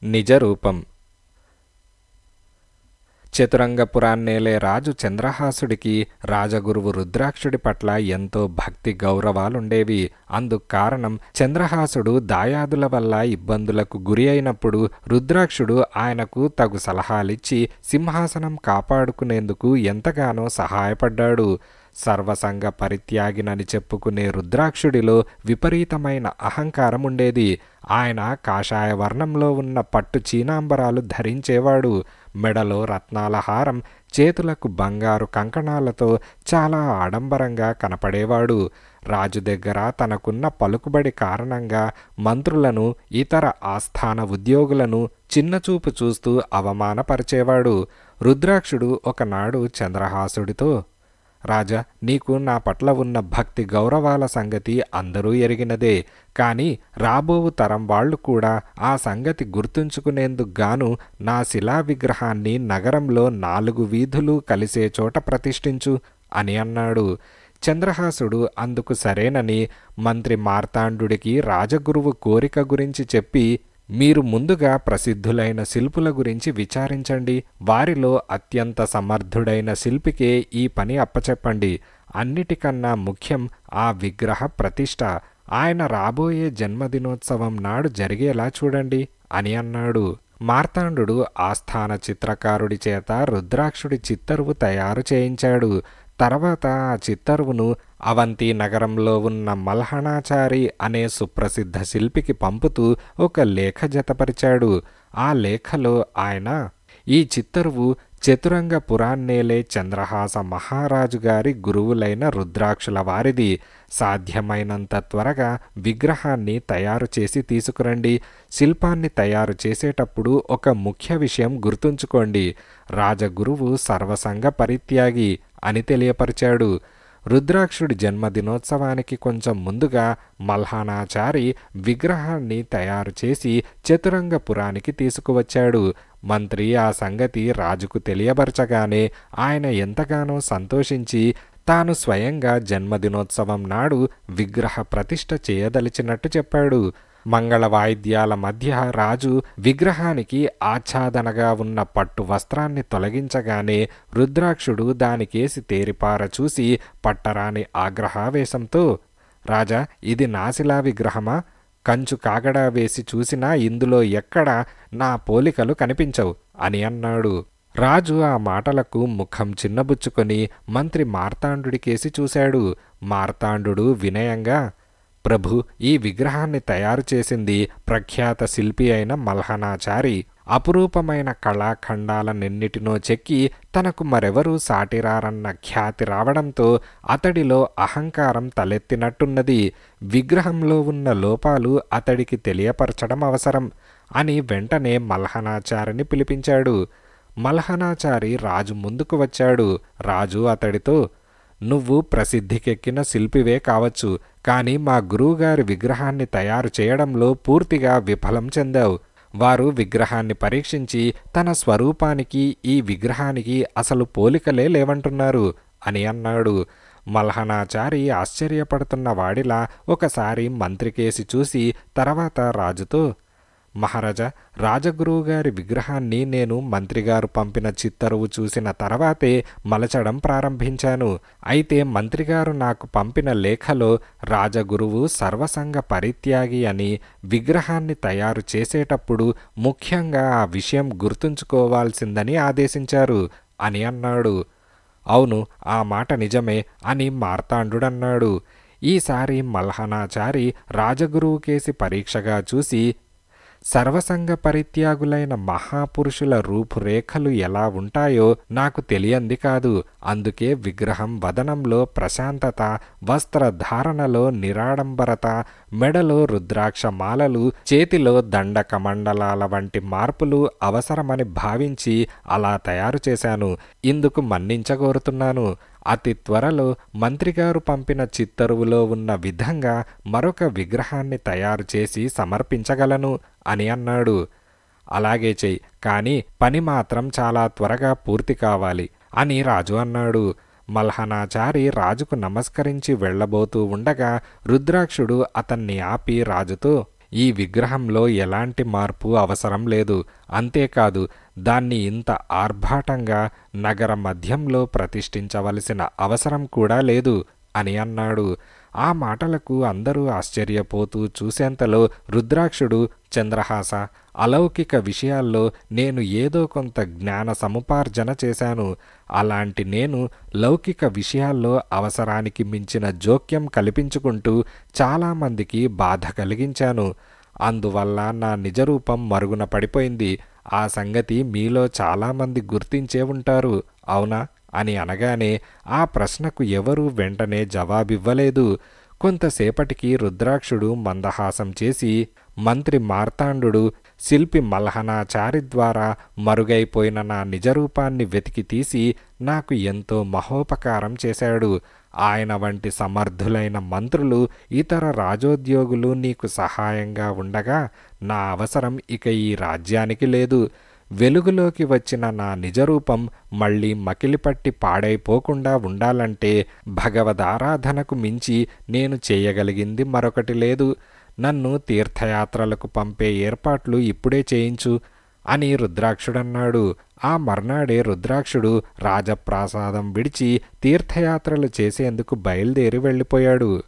నిజరూపం. చతురంగపురాన్నేలే రాజు చంద్రహాసుడికి రాజగురువు రుద్రాక్షుడి పట్ల ఎంతో భక్తి గౌరవాలుండేవి. అందుకు కారణం చంద్రహాసుడు దాయాదుల వల్ల ఇబ్బందులకు గురి అయినప్పుడు రుద్రాక్షుడు ఆయనకు తగు సలహాలిచ్చి సింహాసనం కాపాడుకునేందుకు ఎంతగానో సహాయపడ్డాడు. సర్వసంగ పరిత్యాగినని చెప్పుకునే రుద్రాక్షుడిలో విపరీతమైన అహంకారం ఉండేది. ఆయన కాషాయ వర్ణంలో ఉన్న పట్టు చీనాంబరాలు ధరించేవాడు. మెడలో రత్నాల హారం, చేతులకు బంగారు కంకణాలతో చాలా ఆడంబరంగా కనపడేవాడు. రాజు దగ్గర తనకున్న పలుకుబడి కారణంగా మంత్రులను, ఇతర ఆస్థాన ఉద్యోగులను చిన్నచూపు చూస్తూ అవమానపరిచేవాడు. రుద్రాక్షుడు ఒకనాడు చంద్రహాసుడితో, రాజా, నీకు నా పట్ల ఉన్న భక్తి గౌరవాల సంగతి అందరూ ఎరిగినదే. కానీ రాబోవు తరం వాళ్ళు కూడా ఆ సంగతి గుర్తుంచుకునేందుకు గాను నా శిలా విగ్రహాన్ని నగరంలో 4 వీధులు కలిసే చోట ప్రతిష్ఠించు అని అన్నాడు. చంద్రహాసుడు అందుకు సరేనని మంత్రి మార్తాండుడికి రాజగురువు కోరిక గురించి చెప్పి, మీరు ముందుగా ప్రసిద్ధులైన శిల్పుల గురించి విచారించండి. వారిలో అత్యంత సమర్థుడైన శిల్పికే ఈ పని అప్పచెప్పండి. అన్నిటికన్నా ముఖ్యం ఆ విగ్రహ ప్రతిష్ఠ. ఆయన రాబోయే జన్మదినోత్సవం నాడు జరిగేలా చూడండి అని అన్నాడు. మార్తాండు ఆస్థాన చిత్రకారుడి చేత రుద్రాక్షుడి చిత్తరువు తయారు చేయించాడు. తర్వాత ఆ చిత్తరువును అవంతి నగరంలో ఉన్న మల్హణాచారి అనే సుప్రసిద్ధ శిల్పికి పంపుతూ ఒక లేఖ జతపరిచాడు. ఆ లేఖలో ఆయన, ఈ చిత్తరువు చతురంగపురాన్నేలే చంద్రహాస మహారాజు గారి గురువులైన రుద్రాక్షుల వారిది. సాధ్యమైనంత త్వరగా విగ్రహాన్ని తయారు చేసి తీసుకురండి. శిల్పాన్ని తయారు చేసేటప్పుడు ఒక ముఖ్య విషయం గుర్తుంచుకోండి. రాజగురువు సర్వసంగ పరిత్యాగి అని తెలియపరిచాడు. రుద్రాక్షుడి జన్మదినోత్సవానికి కొంచెం ముందుగా మల్హణాచారి విగ్రహాన్ని తయారు చేసి చతురంగపురానికి తీసుకువచ్చాడు. మంత్రి ఆ సంగతి రాజుకు తెలియపరచగానే ఆయన ఎంతగానో సంతోషించి తాను స్వయంగా జన్మదినోత్సవం నాడు విగ్రహ ప్రతిష్ఠ చేయదలిచినట్టు చెప్పాడు. మంగళ వాయిద్యాల మధ్య రాజు విగ్రహానికి ఆచ్ఛాదనగా ఉన్న పట్టు వస్త్రాన్ని తొలగించగానే రుద్రాక్షుడు దానికేసి తేరిపార చూసి పట్టరాని ఆగ్రహావేశంతో, రాజా, ఇది నాశిలా విగ్రహమా? కంచు కాగడా వేసి చూసినా ఇందులో ఎక్కడా నా పోలికలు కనిపించవు అని అన్నాడు. రాజు ఆ మాటలకు ముఖం చిన్నబుచ్చుకొని మంత్రి మార్తాండుడికేసి చూశాడు. మార్తాండు వినయంగా, ప్రభు, ఈ విగ్రహాన్ని తయారు చేసింది ప్రఖ్యాత శిల్పి అయిన మల్హణాచారి. అపురూపమైన కళాఖండాలనెన్నిటినో చెక్కి తనకు మరెవరూ సాటిరారన్న ఖ్యాతి రావడంతో అతడిలో అహంకారం తలెత్తినట్టున్నది. విగ్రహంలో ఉన్న లోపాలు అతడికి తెలియపరచడం అవసరం అని వెంటనే మల్హణాచారిని పిలిపించాడు. మల్హణాచారి రాజు ముందుకు వచ్చాడు. రాజు అతడితో, నువ్వు ప్రసిద్ధికెక్కిన శిల్పివే కావచ్చు, కానీ మా గురువుగారి విగ్రహాన్ని తయారు చేయడంలో పూర్తిగా విఫలం చెందావు. వారు విగ్రహాన్ని పరీక్షించి తన స్వరూపానికి ఈ విగ్రహానికి అసలు పోలికలే లేవంటున్నారు అని అన్నాడు. మల్హణాచారి ఆశ్చర్యపడుతున్న వాడిలా ఒకసారి మంత్రికేసి చూసి తర్వాత రాజుతో, మహారాజా, రాజగురువుగారి విగ్రహాన్ని నేను మంత్రిగారు పంపిన చిత్తరువు చూసిన తర్వాతే మలచడం ప్రారంభించాను. అయితే మంత్రిగారు నాకు పంపిన లేఖలో రాజగురువు సర్వసంగ పరిత్యాగి అని, విగ్రహాన్ని తయారు చేసేటప్పుడు ముఖ్యంగా ఆ విషయం గుర్తుంచుకోవాల్సిందని ఆదేశించారు అని అన్నాడు. అవును, ఆ మాట నిజమే అని మార్తాండుడన్నాడు. ఈసారి మల్హణాచారి రాజగురువుకేసి పరీక్షగా చూసి, సర్వసంగ పరిత్యాగులైన మహాపురుషుల రూపురేఖలు ఎలా ఉంటాయో నాకు తెలియంది కాదు. అందుకే విగ్రహం వదనంలో ప్రశాంతత, వస్త్రధారణలో నిరాడంబరత, మెడలో రుద్రాక్ష మాలలు, చేతిలో దండకమండలాల వంటి మార్పులు అవసరమని భావించి అలా తయారు చేశాను. ఇందుకు మన్నించగోరుతున్నాను. అతి త్వరలో మంత్రిగారు పంపిన చిత్తరువులో ఉన్న విధంగా మరొక విగ్రహాన్ని తయారు చేసి సమర్పించగలను అని అన్నాడు. అలాగే చెయ్యి, కానీ పని మాత్రం చాలా త్వరగా పూర్తి కావాలి అని రాజు అన్నాడు. మల్హణాచారి రాజుకు నమస్కరించి వెళ్లబోతూ ఉండగా రుద్రాక్షుడు అతన్ని ఆపి రాజుతో, ఈ విగ్రహంలో ఎలాంటి మార్పు అవసరం లేదు. అంతేకాదు దాన్ని ఇంత ఆర్భాటంగా నగర మధ్యంలో ప్రతిష్ఠించవలసిన అవసరం కూడా లేదు అని అన్నాడు. ఆ మాటలకు అందరూ ఆశ్చర్యపోతూ చూసేంతలో రుద్రాక్షుడు, చంద్రహాస, అలౌకిక విషయాల్లో నేను ఏదో కొంత జ్ఞాన సముపార్జన చేశాను. అలాంటి నేను లౌకిక విషయాల్లో అవసరానికి మించిన జోక్యం కల్పించుకుంటూ చాలామందికి బాధ కలిగించాను. అందువల్ల నా నిజరూపం మరుగున పడిపోయింది. ఆ సంగతి మీలో చాలామంది గుర్తించే ఉంటారు, అవునా అని అనగానే ఆ ప్రశ్నకు ఎవరూ వెంటనే జవాబివ్వలేదు. కొంతసేపటికి రుద్రాక్షుడు మందహాసం చేసి, మంత్రి మార్తాండు, శిల్పి మల్హనాచారి ద్వారా మరుగైపోయిన నా నిజరూపాన్ని వెతికి తీసి నాకు ఎంతో మహోపకారం చేశాడు. ఆయన వంటి సమర్థులైన మంత్రులు, ఇతర రాజోద్యోగులు నీకు సహాయంగా ఉండగా నా అవసరం ఇక ఈ రాజ్యానికి లేదు. వెలుగులోకి వచ్చిన నా నిజరూపం మళ్ళీ మకిలిపట్టి పాడైపోకుండా ఉండాలంటే భగవదారాధనకు మించి నేను చేయగలిగింది మరొకటి లేదు. నన్ను తీర్థయాత్రలకు పంపే ఏర్పాట్లు ఇప్పుడే చేయించు అని రుద్రాక్షుడన్నాడు. ఆ మర్నాడే రుద్రాక్షుడు రాజప్రాసాదం విడిచి తీర్థయాత్రలు చేసేందుకు బయలుదేరి వెళ్ళిపోయాడు.